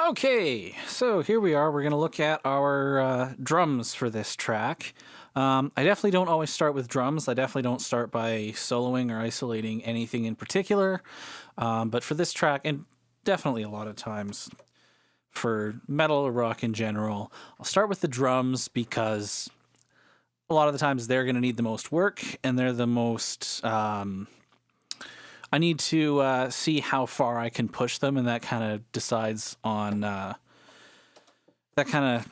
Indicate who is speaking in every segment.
Speaker 1: Okay, so here we are. We're going to look at our drums for this track. I definitely don't always start with drums. I definitely don't start by soloing or isolating anything in particular. But for this track, and definitely a lot of times for metal or rock in general, I'll start with the drums because a lot of the times they're going to need the most work and they're the most... I need to see how far I can push them, and that kind of decides on... that kind of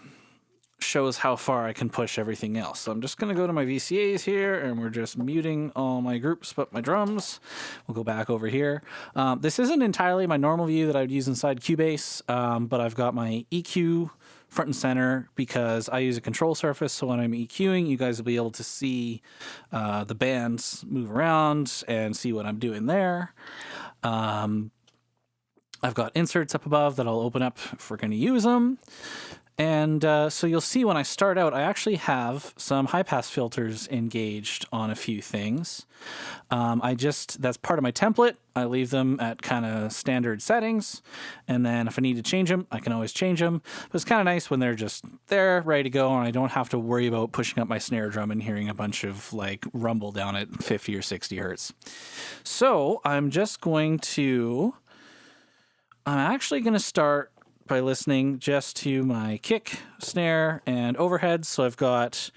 Speaker 1: shows how far I can push everything else. So I'm just going to go to my VCAs here, and we're just muting all my groups but my drums. We'll go back over here. This isn't entirely my normal view that I would use inside Cubase, but I've got my EQ front and center because I use a control surface, so when I'm EQing, you guys will be able to see the bands move around and see what I'm doing there. I've got inserts up above that I'll open up if we're going to use them. And so you'll see when I start out, I actually have some high-pass filters engaged on a few things. That's part of my template. I leave them at kind of standard settings. And then if I need to change them, I can always change them. But it's kind of nice when they're just there, ready to go, and I don't have to worry about pushing up my snare drum and hearing a bunch of like rumble down at 50 or 60 hertz. So I'm actually going to start by listening just to my kick, snare, and overheads. So I've got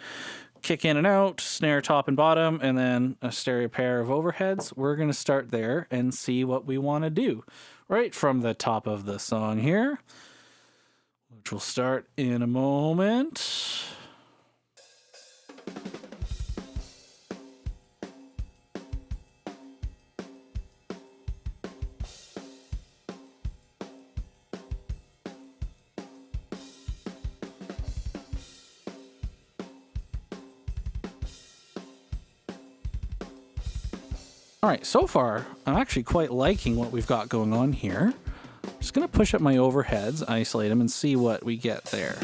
Speaker 1: kick in and out, snare top and bottom, and then a stereo pair of overheads. We're going to start there and see what we want to do right from the top of the song here, which will start in a moment. All right, so far, I'm actually quite liking what we've got going on here. I'm just going to push up my overheads, isolate them, and see what we get there.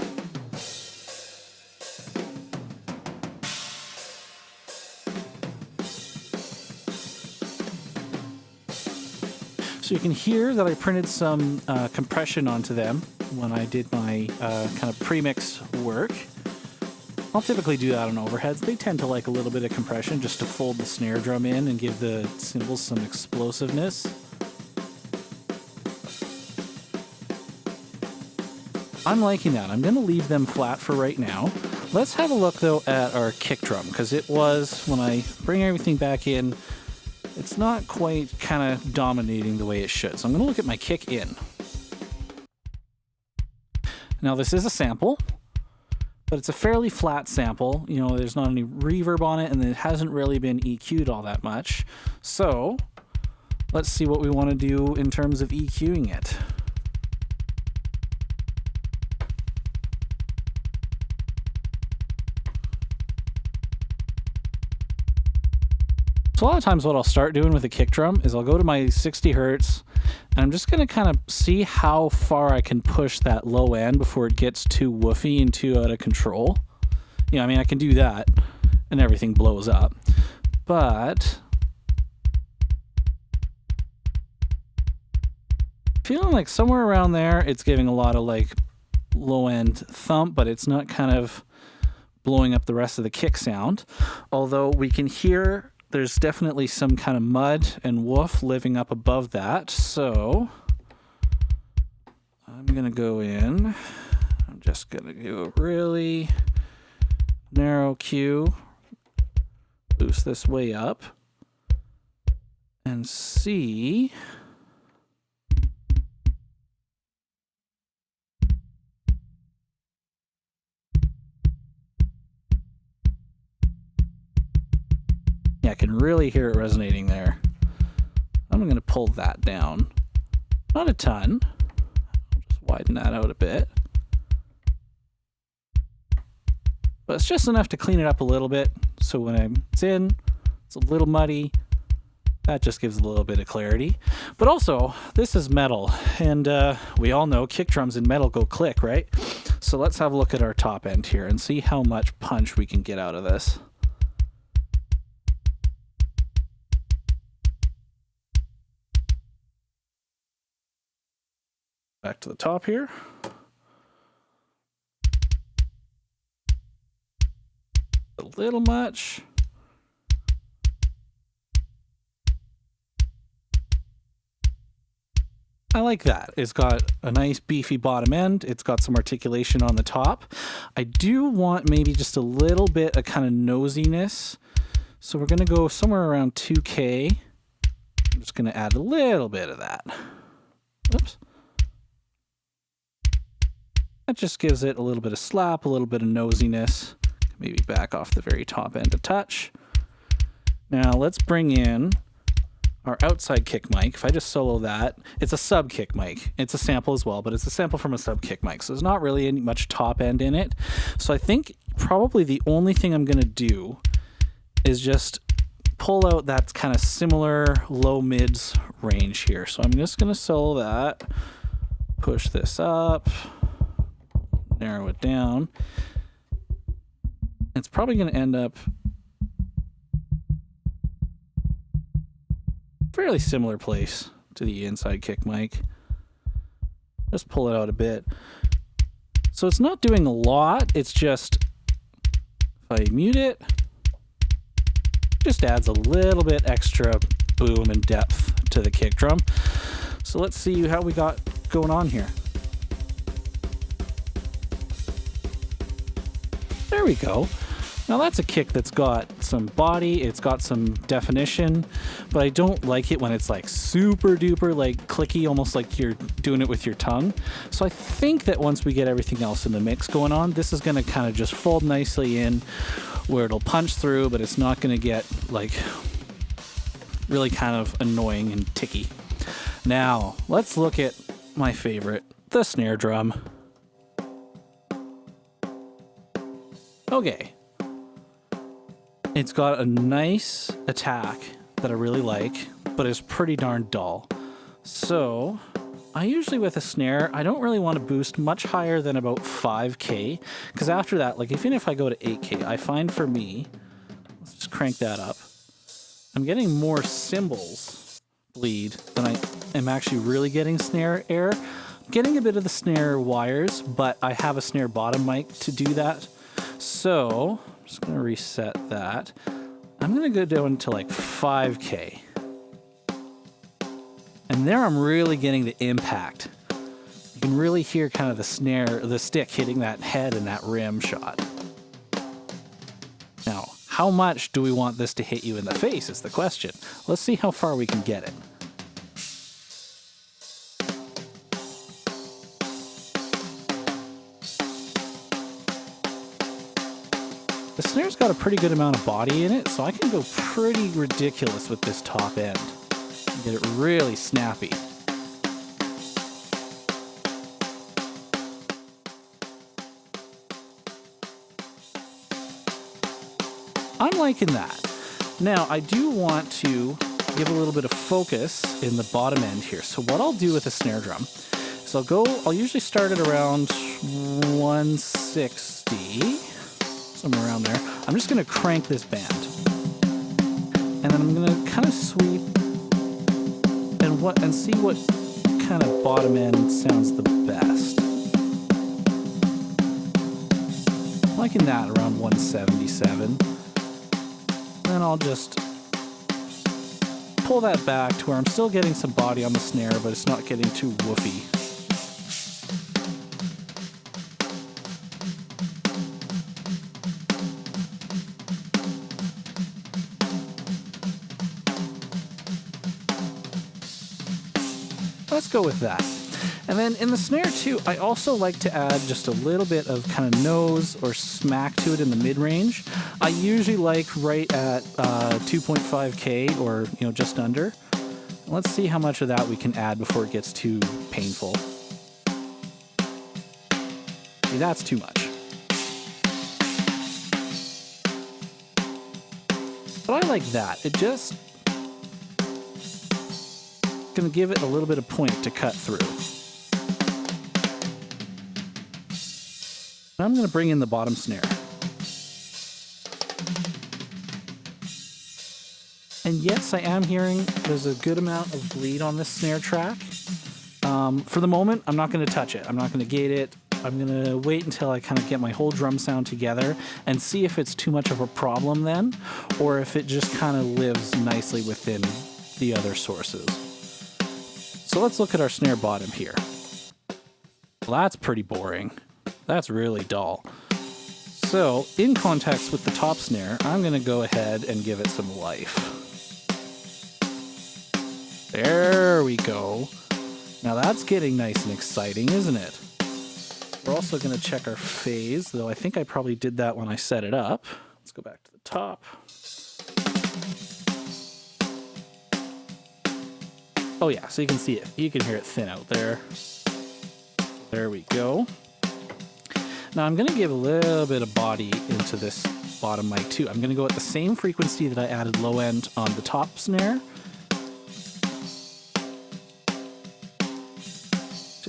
Speaker 1: So you can hear that I printed some compression onto them when I did my kind of premix work. I'll typically do that on overheads. They tend to like a little bit of compression just to fold the snare drum in and give the cymbals some explosiveness. I'm liking that. I'm going to leave them flat for right now. Let's have a look though at our kick drum, because it was, when I bring everything back in, it's not quite kind of dominating the way it should. So I'm going to look at my kick in. Now this is a sample, but it's a fairly flat sample. You know, there's not any reverb on it, and it hasn't really been EQ'd all that much. So let's see what we want to do in terms of EQing it. So a lot of times what I'll start doing with a kick drum is I'll go to my 60 hertz, and I'm just going to kind of see how far I can push that low end before it gets too woofy and too out of control. You know, I mean, I can do that and everything blows up. But feeling like somewhere around there, it's giving a lot of like low end thump, but it's not kind of blowing up the rest of the kick sound. Although we can hear there's definitely some kind of mud and woof living up above that. So I'm going to go in. I'm just going to do a really narrow Q. Boost this way up. And see. I can really hear it resonating there. I'm going to pull that down. Not a ton. I'll just widen that out a bit. But it's just enough to clean it up a little bit. So when it's in, it's a little muddy. That just gives a little bit of clarity. But also, this is metal. And we all know kick drums in metal go click, right? So let's have a look at our top end here and see how much punch we can get out of this. Back to the top here. A little much. I like that. It's got a nice beefy bottom end. It's got some articulation on the top. I do want maybe just a little bit of kind of nosiness. So we're going to go somewhere around 2K. I'm just going to add a little bit of that. Oops. That just gives it a little bit of slap, a little bit of nosiness. Maybe back off the very top end a touch. Now let's bring in our outside kick mic. If I just solo that, it's a sub kick mic. It's a sample as well, but it's a sample from a sub kick mic. So there's not really any much top end in it. So I think probably the only thing I'm going to do is just pull out that kind of similar low mids range here. So I'm just going to solo that, push this up, narrow it down. It's probably going to end up fairly similar place to the inside kick mic. Just pull it out a bit. So it's not doing a lot. It's just, if I mute it, just adds a little bit extra boom and depth to the kick drum. So let's see how we got going on here. There we go. Now that's a kick that's got some body, it's got some definition, but I don't like it when it's like super duper like clicky, almost like you're doing it with your tongue. So I think that once we get everything else in the mix going on, this is gonna kind of just fold nicely in where it'll punch through, but it's not gonna get like really kind of annoying and ticky. Now let's look at my favorite, the snare drum. Okay. It's got a nice attack that I really like, but it's pretty darn dull. So I usually with a snare, I don't really want to boost much higher than about 5K, because after that, like even if I go to 8K, I find for me, let's just crank that up, I'm getting more cymbals bleed than I am actually really getting snare air. I'm getting a bit of the snare wires, but I have a snare bottom mic to do that. So I'm just going to reset that. I'm going to go down to like 5K. And there I'm really getting the impact. You can really hear kind of the snare, the stick hitting that head and that rim shot. Now, how much do we want this to hit you in the face is the question. Let's see how far we can get it. The snare's got a pretty good amount of body in it, so I can go pretty ridiculous with this top end and get it really snappy. I'm liking that. Now, I do want to give a little bit of focus in the bottom end here. So what I'll do with a snare drum is I'll usually start at around 160. Somewhere around there. I'm just going to crank this band. And then I'm going to kind of sweep and see what kind of bottom end sounds the best. I'm liking that around 177. Then I'll just pull that back to where I'm still getting some body on the snare, but it's not getting too woofy. Let's go with that. And then in the snare too, I also like to add just a little bit of kind of nose or smack to it in the mid-range. I usually like right at 2.5K or just under. Let's see how much of that we can add before it gets too painful. See, that's too much. But I like that. It just going to give it a little bit of point to cut through. Now I'm going to bring in the bottom snare. And yes, I am hearing there's a good amount of bleed on this snare track. For the moment, I'm not going to touch it. I'm not going to gate it. I'm going to wait until I kind of get my whole drum sound together and see if it's too much of a problem then, or if it just kind of lives nicely within the other sources. So let's look at our snare bottom here. Well, that's pretty boring. That's really dull. So in context with the top snare, I'm going to go ahead and give it some life. There we go. Now that's getting nice and exciting, isn't it? We're also going to check our phase, though I think I probably did that when I set it up. Let's go back to the top. Oh yeah, so you can see it. You can hear it thin out there. There we go. Now I'm going to give a little bit of body into this bottom mic too. I'm going to go at the same frequency that I added low end on the top snare.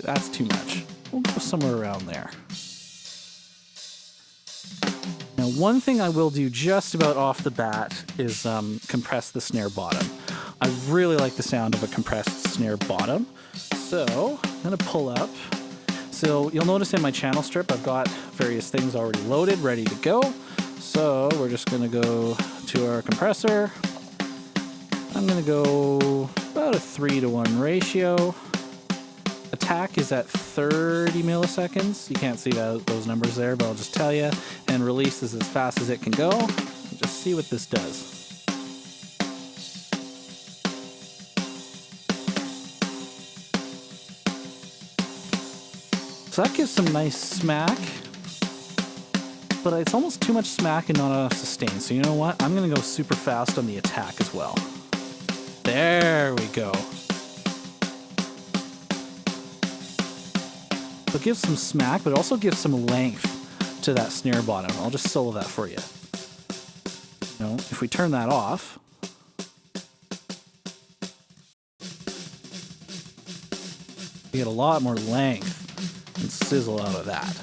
Speaker 1: That's too much. We'll go somewhere around there. Now, one thing I will do just about off the bat is compress the snare bottom. I really like the sound of a compressed snare bottom. So I'm going to pull up. So you'll notice in my channel strip, I've got various things already loaded, ready to go. So we're just going to go to our compressor. I'm going to go about a 3:1 ratio. Attack is at 30 milliseconds. You can't see those numbers there, but I'll just tell you. And release is as fast as it can go. Just see what this does. So that gives some nice smack, but it's almost too much smack and not enough sustain. So you know what? I'm going to go super fast on the attack as well. There we go. So it gives some smack, but it also gives some length to that snare bottom. I'll just solo that for you. You know, if we turn that off, you get a lot more length and sizzle out of that.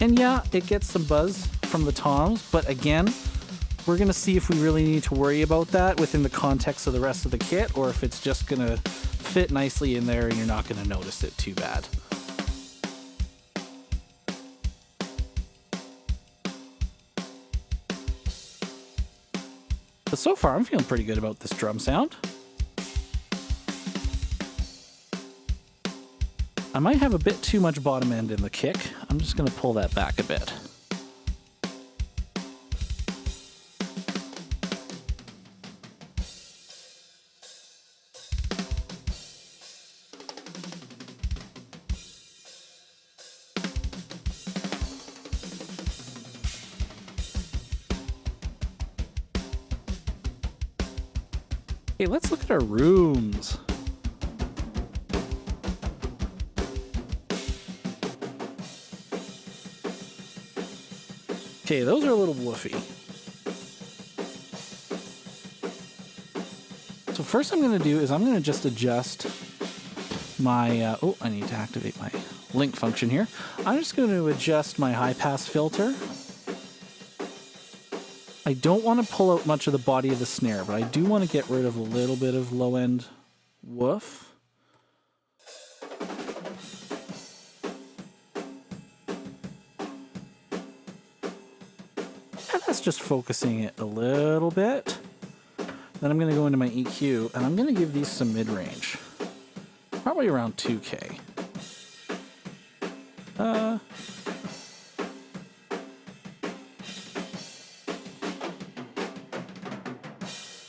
Speaker 1: And yeah, it gets some buzz from the toms, but again, we're going to see if we really need to worry about that within the context of the rest of the kit, or if it's just going to fit nicely in there and you're not going to notice it too bad. But so far, I'm feeling pretty good about this drum sound. I might have a bit too much bottom end in the kick. I'm just going to pull that back a bit. Okay, let's look at our rooms. Okay, those are a little woofy. So first I'm going to do is I'm going to just adjust my... oh, I need to activate my link function here. I'm just going to adjust my high pass filter. I don't want to pull out much of the body of the snare, but I do want to get rid of a little bit of low end woof. That's just focusing it a little bit. Then I'm going to go into my EQ, and I'm going to give these some mid-range. Probably around 2K.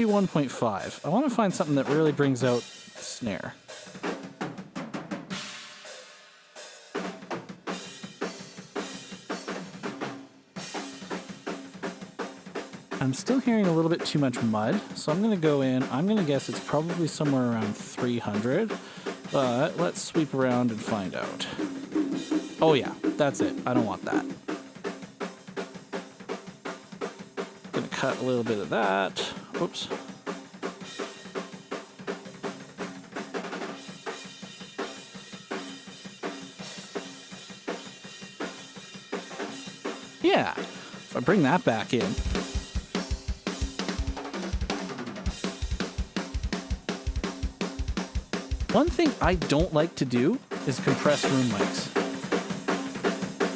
Speaker 1: 1.5. I want to find something that really brings out the snare. I'm still hearing a little bit too much mud, so I'm going to go in. I'm going to guess it's probably somewhere around 300, but let's sweep around and find out. Oh yeah, that's it. I don't want that. Going to cut a little bit of that. Oops. Yeah, if I bring that back in. One thing I don't like to do is compress room mics,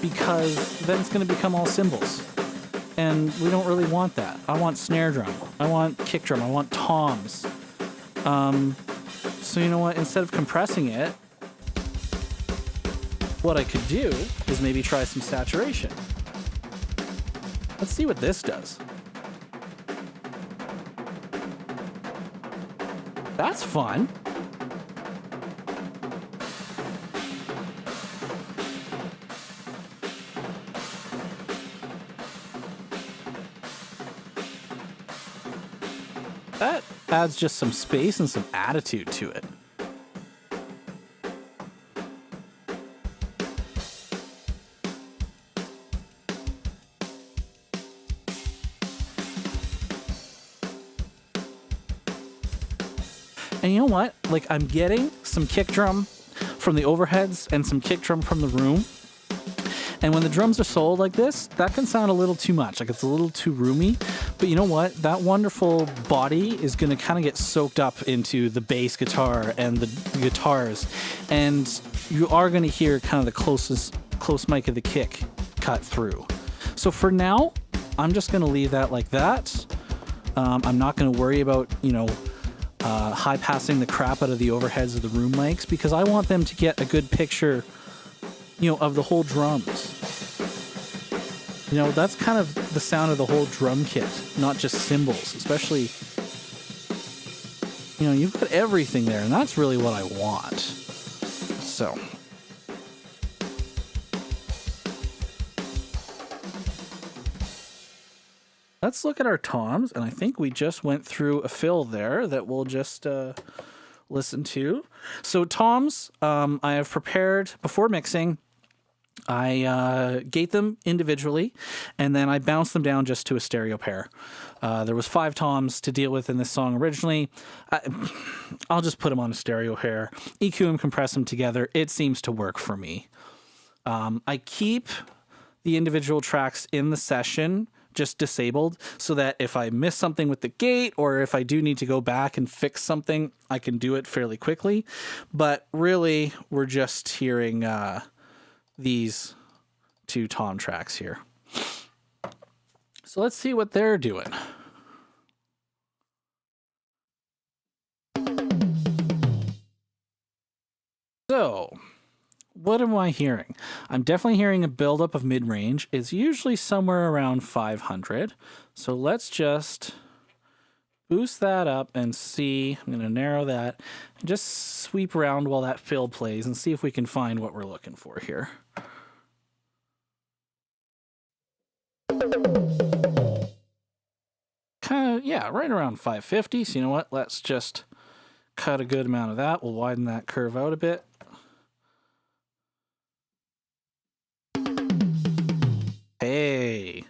Speaker 1: because then it's going to become all cymbals. And we don't really want that. I want snare drum. I want kick drum. I want toms. So you know what? Instead of compressing it, what I could do is maybe try some saturation. Let's see what this does. That's fun. That adds just some space and some attitude to it. And you know what? Like, I'm getting some kick drum from the overheads and some kick drum from the room. And when the drums are sold like this, that can sound a little too much. Like, it's a little too roomy. But you know what? That wonderful body is going to kind of get soaked up into the bass guitar and the guitars. And you are going to hear kind of the close mic of the kick cut through. So for now, I'm just going to leave that like that. I'm not going to worry about, high passing the crap out of the overheads of the room mics, because I want them to get a good picture, of the whole drums. That's kind of the sound of the whole drum kit, not just cymbals, especially, you've got everything there, and that's really what I want. So. Let's look at our toms, and I think we just went through a fill there that we'll just listen to. So toms, I have prepared before mixing. I gate them individually, and then I bounced them down just to a stereo pair. There was 5 toms to deal with in this song originally. I'll just put them on a stereo pair, EQ them, compress them together. It seems to work for me. I keep the individual tracks in the session just disabled, so that if I miss something with the gate, or if I do need to go back and fix something, I can do it fairly quickly. But really, we're just hearing these 2 tom tracks here. So let's see what they're doing. So, what am I hearing? I'm definitely hearing a buildup of mid-range. It's usually somewhere around 500. So let's just boost that up and see. I'm going to narrow that and just sweep around while that fill plays and see if we can find what we're looking for here. Right around 550. So you know what? Let's just cut a good amount of that. We'll widen that curve out a bit. Hey,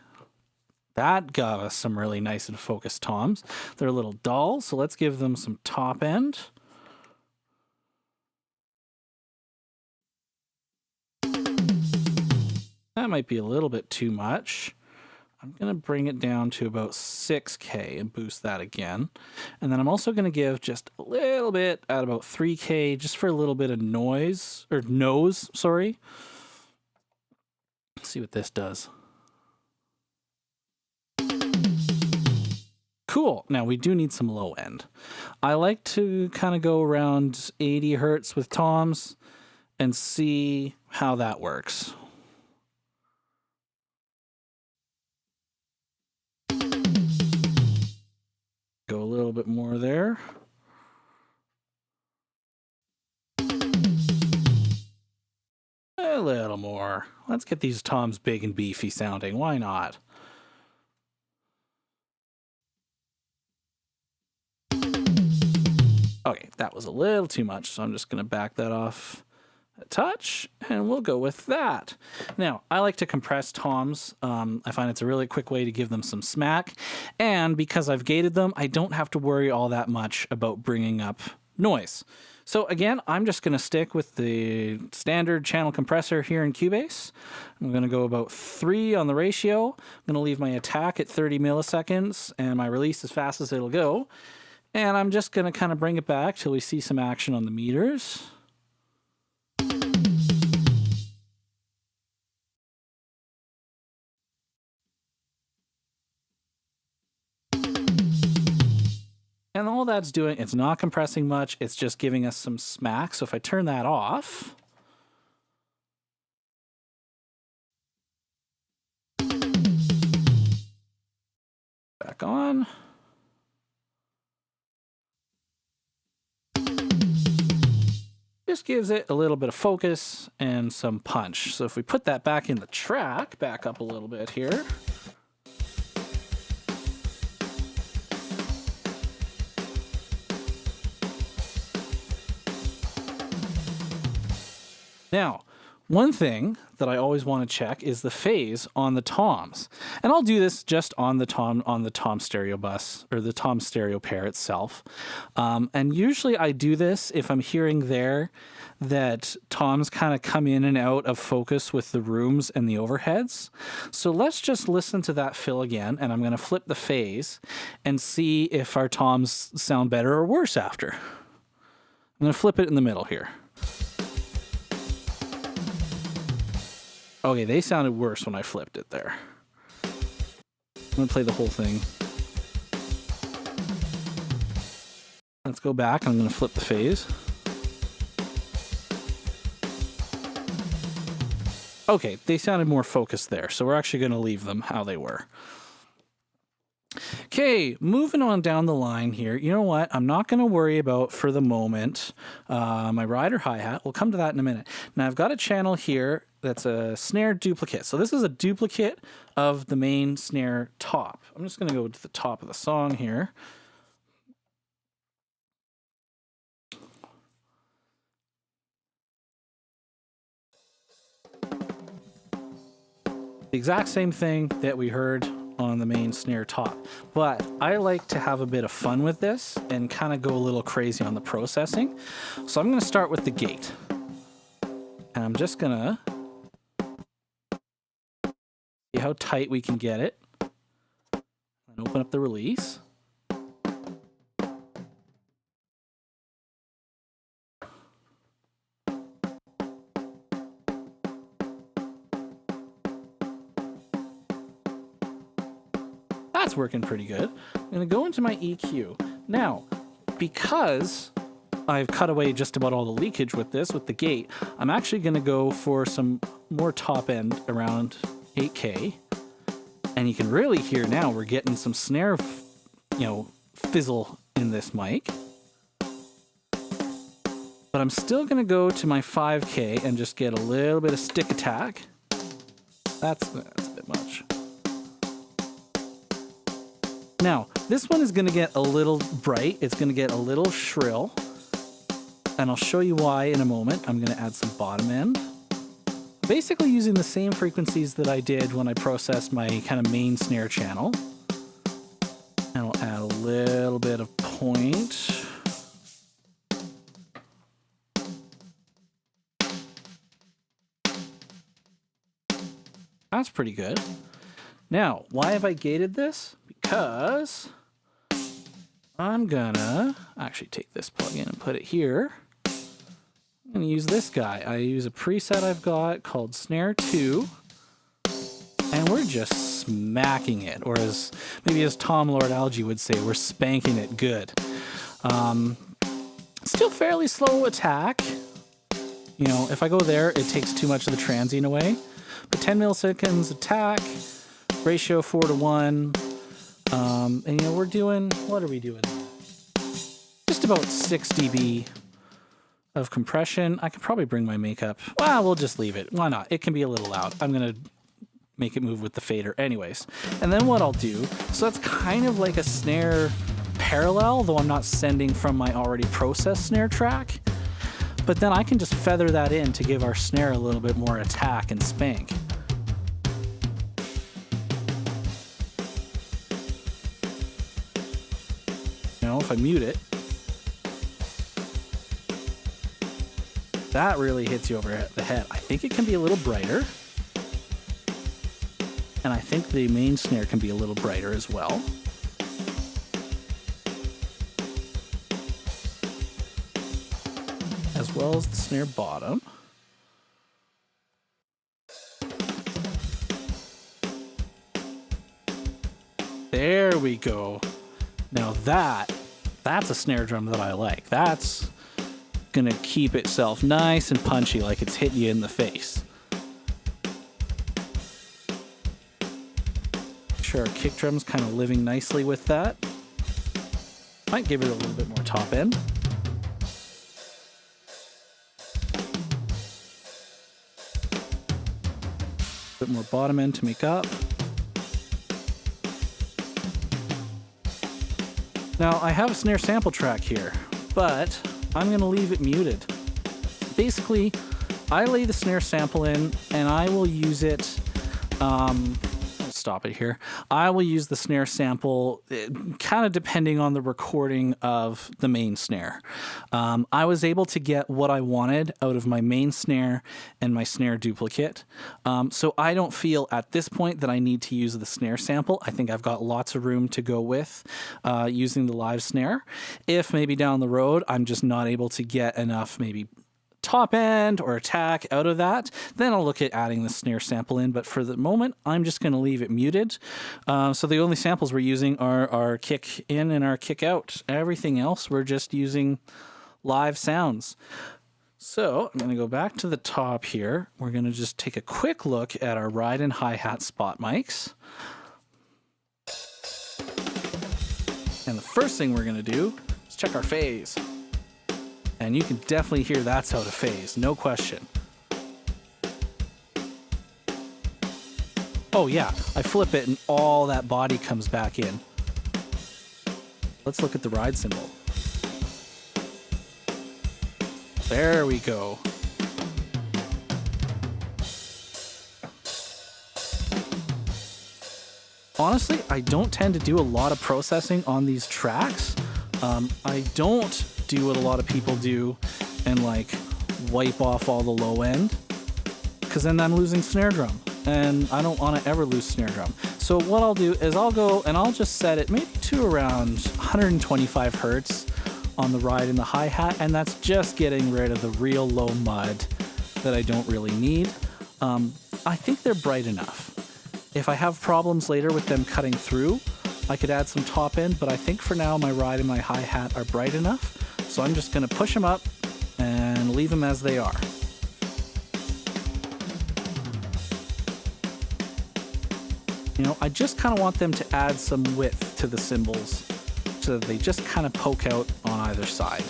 Speaker 1: that got us some really nice and focused toms. They're a little dull, so let's give them some top end. That might be a little bit too much. I'm going to bring it down to about 6K and boost that again. And then I'm also going to give just a little bit at about 3K just for a little bit of nose. Let's see what this does. Cool. Now we do need some low end. I like to kind of go around 80 hertz with toms and see how that works. Go a little bit more there. A little more. Let's get these toms big and beefy sounding. Why not? Okay, that was a little too much, so I'm just going to back that off a touch, and we'll go with that. Now, I like to compress toms. I find it's a really quick way to give them some smack, and because I've gated them, I don't have to worry all that much about bringing up noise. So again, I'm just going to stick with the standard channel compressor here in Cubase. I'm going to go about 3 on the ratio. I'm going to leave my attack at 30 milliseconds, and my release as fast as it'll go. And I'm just going to kind of bring it back till we see some action on the meters. And all that's doing, it's not compressing much, it's just giving us some smack. So if I turn that off, back on, just gives it a little bit of focus and some punch. So if we put that back in the track, back up a little bit here. Now, one thing that I always want to check is the phase on the toms. And I'll do this just on the tom stereo bus, or the tom stereo pair itself. And usually I do this if I'm hearing there that toms kind of come in and out of focus with the rooms and the overheads. So let's just listen to that fill again, and I'm going to flip the phase and see if our toms sound better or worse after. I'm going to flip it in the middle here. Okay, they sounded worse when I flipped it there. I'm going to play the whole thing. Let's go back. I'm going to flip the phase. Okay, they sounded more focused there, so we're actually going to leave them how they were. Okay, moving on down the line here. You know what? I'm not going to worry about, for the moment, my rider hi-hat. We'll come to that in a minute. Now, I've got a channel here that's a snare duplicate. So this is a duplicate of the main snare top. I'm just going to go to the top of the song here. The exact same thing that we heard on the main snare top. But I like to have a bit of fun with this and kind of go a little crazy on the processing. So I'm going to start with the gate. And I'm just going to see how tight we can get it. And open up the release. That's working pretty good. I'm going to go into my EQ. Now, because I've cut away just about all the leakage with this, with the gate, I'm actually going to go for some more top end around 8K. And you can really hear now we're getting some snare, fizzle in this mic. But I'm still going to go to my 5K and just get a little bit of stick attack. That's a bit much. Now, this one is going to get a little bright. It's going to get a little shrill. And I'll show you why in a moment. I'm going to add some bottom end. Basically using the same frequencies that I did when I processed my kind of main snare channel. And I'll add a little bit of point. That's pretty good. Now, why have I gated this? Because I'm gonna actually take this plug-in and put it here. I'm gonna use this guy. I use a preset I've got called Snare 2, and we're just smacking it, or as Tom Lord Alge would say, we're spanking it good. Still fairly slow attack. If I go there, it takes too much of the transient away. But 10 milliseconds attack, ratio 4:1. And we're doing, what are we doing? Just about 6 dB of compression. I could probably bring my makeup. Well, we'll just leave it. Why not? It can be a little loud. I'm going to make it move with the fader anyways. And then what I'll do, so that's kind of like a snare parallel, though I'm not sending from my already processed snare track. But then I can just feather that in to give our snare a little bit more attack and spank. If I mute it, that really hits you over the head. I think it can be a little brighter. And I think the main snare can be a little brighter as well. as well as the snare bottom. There we go. Now that's a snare drum that I like. That's gonna keep itself nice and punchy, like it's hitting you in the face. Sure, our kick drum's kind of living nicely with that. Might give it a little bit more top end. Bit more bottom end to make up. Now, I have a snare sample track here, but I'm going to leave it muted. Basically, I lay the snare sample in, and I will use it, let's stop it here. I will use the snare sample kind of depending on the recording of the main snare. I was able to get what I wanted out of my main snare and my snare duplicate. So I don't feel at this point that I need to use the snare sample. I think I've got lots of room to go with using the live snare. If maybe down the road I'm just not able to get enough maybe top end or attack out of that, then I'll look at adding the snare sample in. But for the moment, I'm just going to leave it muted. So the only samples we're using are our kick in and our kick out. Everything else, we're just using live sounds. So I'm going to go back to the top here. We're going to just take a quick look at our ride and hi-hat spot mics. And the first thing we're going to do is check our phase. And you can definitely hear that's out of phase, no question. Oh yeah, I flip it and all that body comes back in. Let's look at the ride cymbal. There we go. Honestly, I don't tend to do a lot of processing on these tracks. I don't do what a lot of people do and like wipe off all the low end, because then I'm losing snare drum and I don't want to ever lose snare drum. So what I'll do is I'll go and I'll just set it maybe to around 125 hertz on the ride and the hi-hat, and that's just getting rid of the real low mud that I don't really need. I think they're bright enough. If I have problems later with them cutting through, I could add some top end, but I think for now my ride and my hi-hat are bright enough. So I'm just going to push them up and leave them as they are. You know, I just kind of want them to add some width to the cymbals so that they just kind of poke out on either side.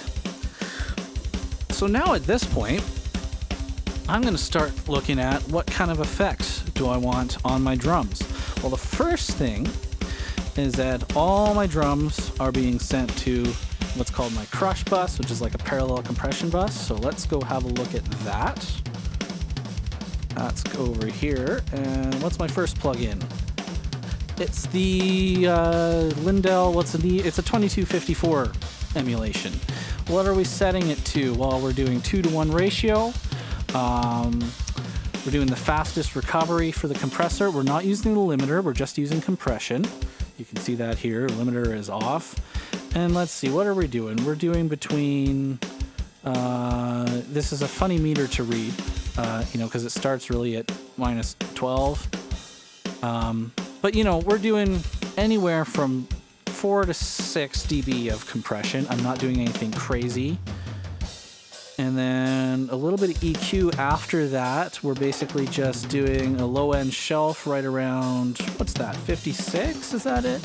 Speaker 1: So now at this point, I'm going to start looking at what kind of effects do I want on my drums. Well, the first thing is that all my drums are being sent to what's called my crush bus, which is like a parallel compression bus. So let's go have a look at that. Let's go over here, and what's my first plugin? It's the Lindell, it's a 2254 emulation. What are we setting it to? Well, we're doing 2-to-1 ratio. We're doing the fastest recovery for the compressor. We're not using the limiter, we're just using compression. You can see that here, limiter is off. And let's see, what are we doing? We're doing between, this is a funny meter to read, because it starts really at minus 12. But, we're doing anywhere from 4 to 6 dB of compression. I'm not doing anything crazy. And then a little bit of EQ after that. We're basically just doing a low-end shelf right around, what's that, 56? Is that it?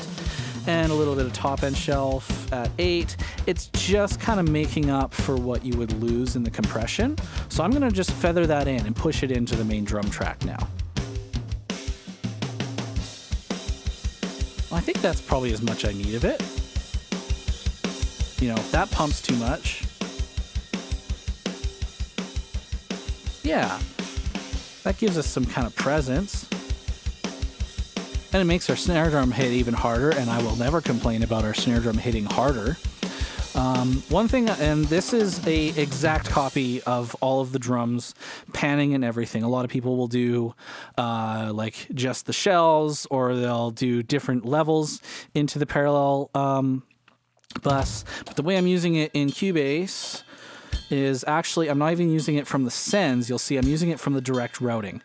Speaker 1: And a little bit of top-end shelf at 8. It's just kind of making up for what you would lose in the compression. So I'm going to just feather that in and push it into the main drum track now. Well, I think that's probably as much I need of it. That pumps too much. Yeah, that gives us some kind of presence. And it makes our snare drum hit even harder, and I will never complain about our snare drum hitting harder. One thing, and this is a exact copy of all of the drums, panning and everything. A lot of people will do like just the shells, or they'll do different levels into the parallel bus. But the way I'm using it in Cubase is actually, I'm not even using it from the sends. You'll see I'm using it from the direct routing.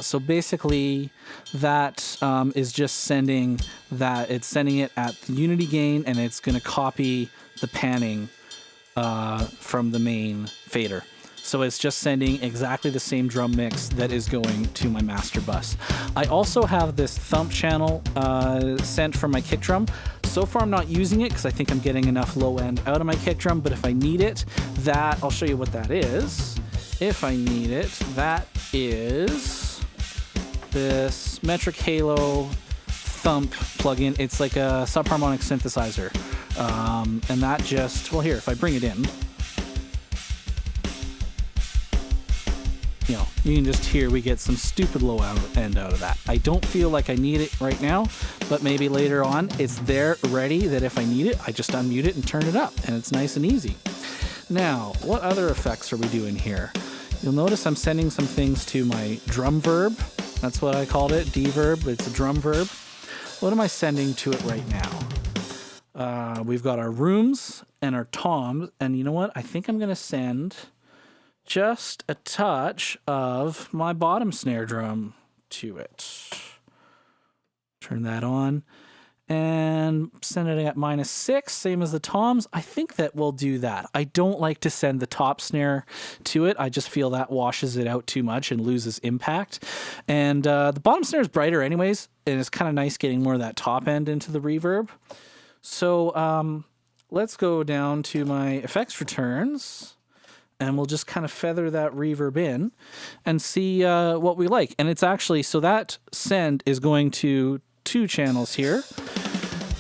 Speaker 1: So basically that is just sending that, it's sending it at the unity gain, and it's going to copy the panning from the main fader. So it's just sending exactly the same drum mix that is going to my master bus. I also have this thump channel sent from my kick drum. So far I'm not using it because I think I'm getting enough low end out of my kick drum, but if I need it, that, I'll show you what that is. If I need it, that is this Metric Halo thump plugin. It's like a subharmonic synthesizer. And that just, well here, if I bring it in, you know, you can just hear we get some stupid low end out of that. I don't feel like I need it right now, but maybe later on it's there ready that if I need it, I just unmute it and turn it up, and it's nice and easy. Now, what other effects are we doing here? You'll notice I'm sending some things to my drum verb. That's what I called it, D-verb. It's a drum verb. What am I sending to it right now? We've got our rooms and our toms, and you know what? I think I'm going to send just a touch of my bottom snare drum to it. Turn that on and send it at -6, same as the toms. I think that we'll do that. I don't like to send the top snare to it. I just feel that washes it out too much and loses impact. And the bottom snare is brighter anyways, and it's kind of nice getting more of that top end into the reverb. So let's go down to my effects returns, and we'll just kind of feather that reverb in and see what we like. And it's actually, so that send is going to 2 channels here.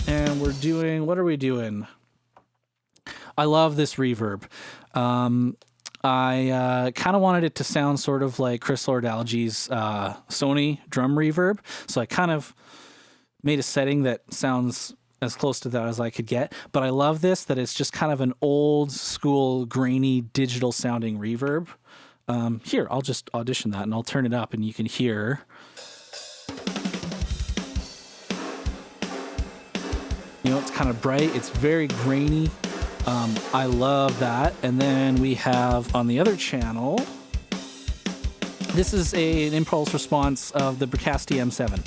Speaker 1: And we're doing, what are we doing? I love this reverb. I kind of wanted it to sound sort of like Chris Lord-Alge's Sony drum reverb. So I kind of made a setting that sounds as close to that as I could get, but I love this, that it's just kind of an old school grainy digital sounding reverb. Here, I'll just audition that and I'll turn it up and you can hear. You know, it's kind of bright, it's very grainy. I love that. And then we have on the other channel, this is an impulse response of the Bricasti M7.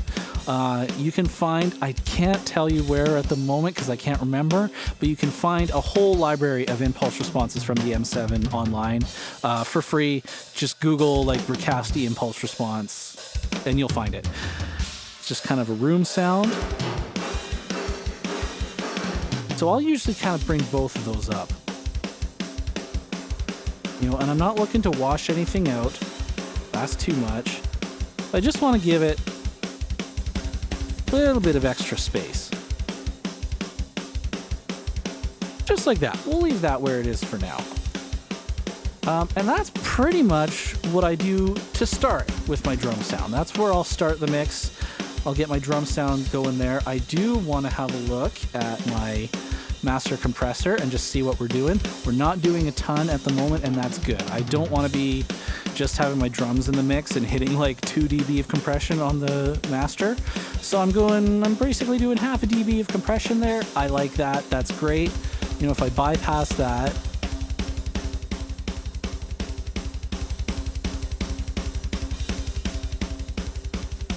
Speaker 1: You can find, I can't tell you where at the moment because I can't remember, but you can find a whole library of impulse responses from the M7 online for free. Just Google like Bricasti impulse response and you'll find it. It's just kind of a room sound. So I'll usually kind of bring both of those up. You know, and I'm not looking to wash anything out. That's too much. I just want to give it a little bit of extra space. Just like that. We'll leave that where it is for now. And that's pretty much what I do to start with my drum sound. That's where I'll start the mix. I'll get my drum sound going there. I do want to have a look at my master compressor and just see what we're doing. We're not doing a ton at the moment, and that's good. I don't want to be just having my drums in the mix and hitting like 2 dB of compression on the master. So I'm basically doing half a dB of compression there. I like that. That's great. You know, if I bypass that,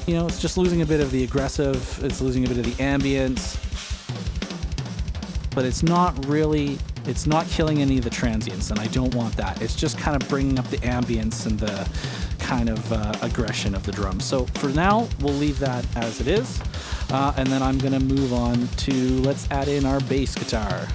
Speaker 1: you know, it's just losing a bit of the aggressive, it's losing a bit of the ambience, but it's not really, it's not killing any of the transients, and I don't want that. It's just kind of bringing up the ambience and the kind of aggression of the drum. So for now, we'll leave that as it is, and then I'm gonna move on to, let's add in our bass guitar.